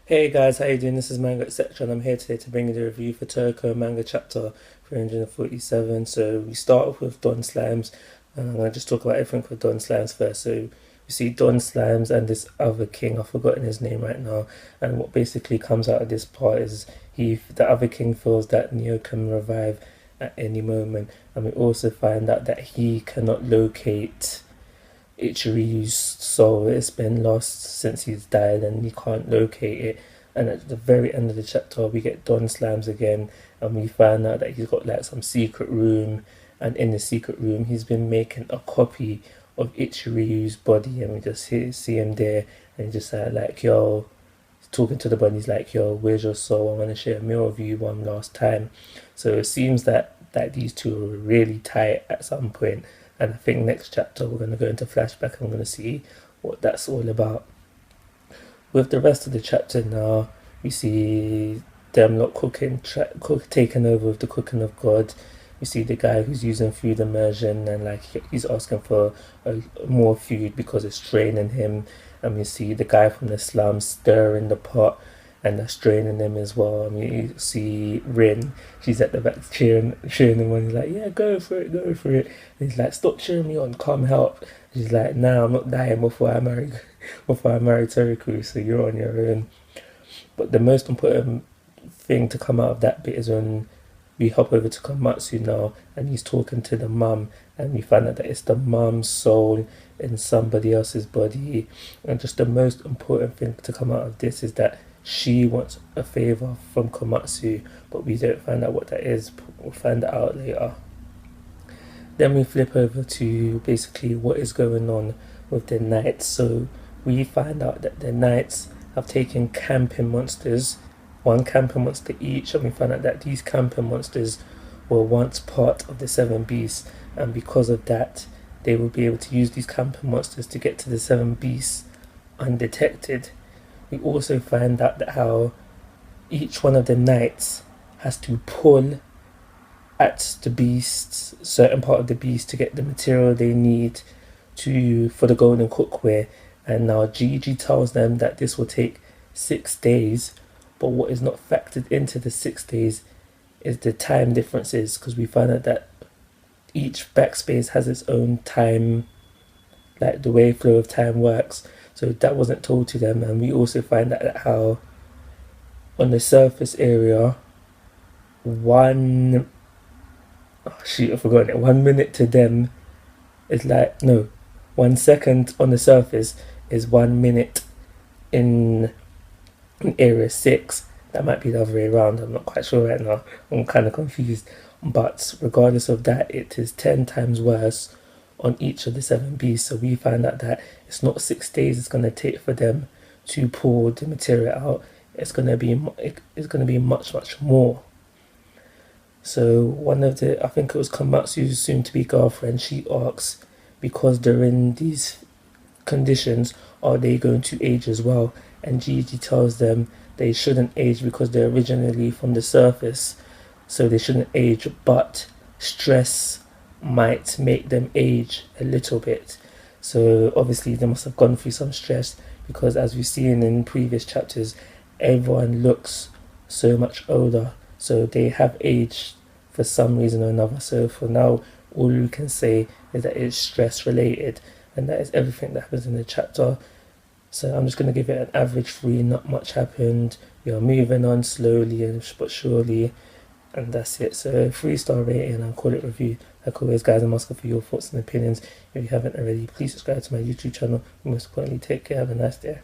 Hey guys, how you doing? This is Manga, etc. and I'm here today to bring you the review for Toriko manga chapter 347. So we start off with Don Slimes, and I'm going to just talk about everything with Don Slimes first. So you see Don Slimes and this other king, I've forgotten his name right now, and what basically comes out of this part is the other king feels that Neo can revive at any moment, and we also find out that he cannot locate Ichiryu's soul. It's been lost since he's died and he can't locate it. And at the very end of the chapter, we get Don Slams again, and we find out that he's got like some secret room, and in the secret room, he's been making a copy of Ichiryu's body, and we just see him there, and he just like, yo, he's talking to the body. He's like, yo, where's your soul? I want to share a meal with you one last time. So it seems that these two are really tight at some point, and I think next chapter we're going to go into flashback and we're going to see what that's all about. With the rest of the chapter now, we see them lot taking over with the cooking of God. We see the guy who's using food immersion, and like he's asking for more food because it's draining him. And we see the guy from the slums stirring the pot, and that's draining him as well. I mean, you see Rin, she's at the back cheering him on. He's like, yeah, go for it, go for it. And he's like, stop cheering me on, come help. She's like, nah, I'm not dying before I marry Toriko, so you're on your own. But the most important thing to come out of that bit is when we hop over to Komatsu now, and he's talking to the mum, and we find out that it's the mum's soul in somebody else's body. And just the most important thing to come out of this is that she wants a favor from Komatsu, but we don't find out what that is. We'll find that out later. Then we flip over to basically what is going on with the knights. So we find out that the knights have taken camping monsters, one camping monster each, and we find out that these camping monsters were once part of the seven beasts, and because of that they will be able to use these camping monsters to get to the seven beasts undetected. We also find out that how each one of the knights has to pull at the beasts, certain part of the beast, to get the material they need for the golden cookware. And now Gigi tells them that this will take 6 days, but what is not factored into the 6 days is the time differences, because we find out that each backspace has its own time, like the way flow of time works. So that wasn't told to them. And we also find out that how on the surface area, I forgot it. 1 minute to them is like, no, 1 second on the surface is 1 minute in area 6. That might be the other way around. I'm not quite sure right now. I'm kind of confused. But regardless of that, it is 10 times worse on each of the seven beasts. So we find out that it's not 6 days it's going to take for them to pour the material out. It's going to be much more. So one of I think it was Komatsu's soon to be girlfriend, she asks, because they're in these conditions, are they going to age as well? And Gigi tells them they shouldn't age because they're originally from the surface, so they shouldn't age, but stress might make them age a little bit. So obviously they must have gone through some stress, because as we've seen in previous chapters, everyone looks so much older, so they have aged for some reason or another. So for now, all we can say is that it's stress related, and that is everything that happens in the chapter. So I'm just going to give it an average 3. Not much happened. We are moving on slowly but surely, and that's it. So 3-star rating, and I'll call it review. Like always, guys, I'm asking for your thoughts and opinions. If you haven't already, please subscribe to my YouTube channel. Most importantly, take care. Have a nice day.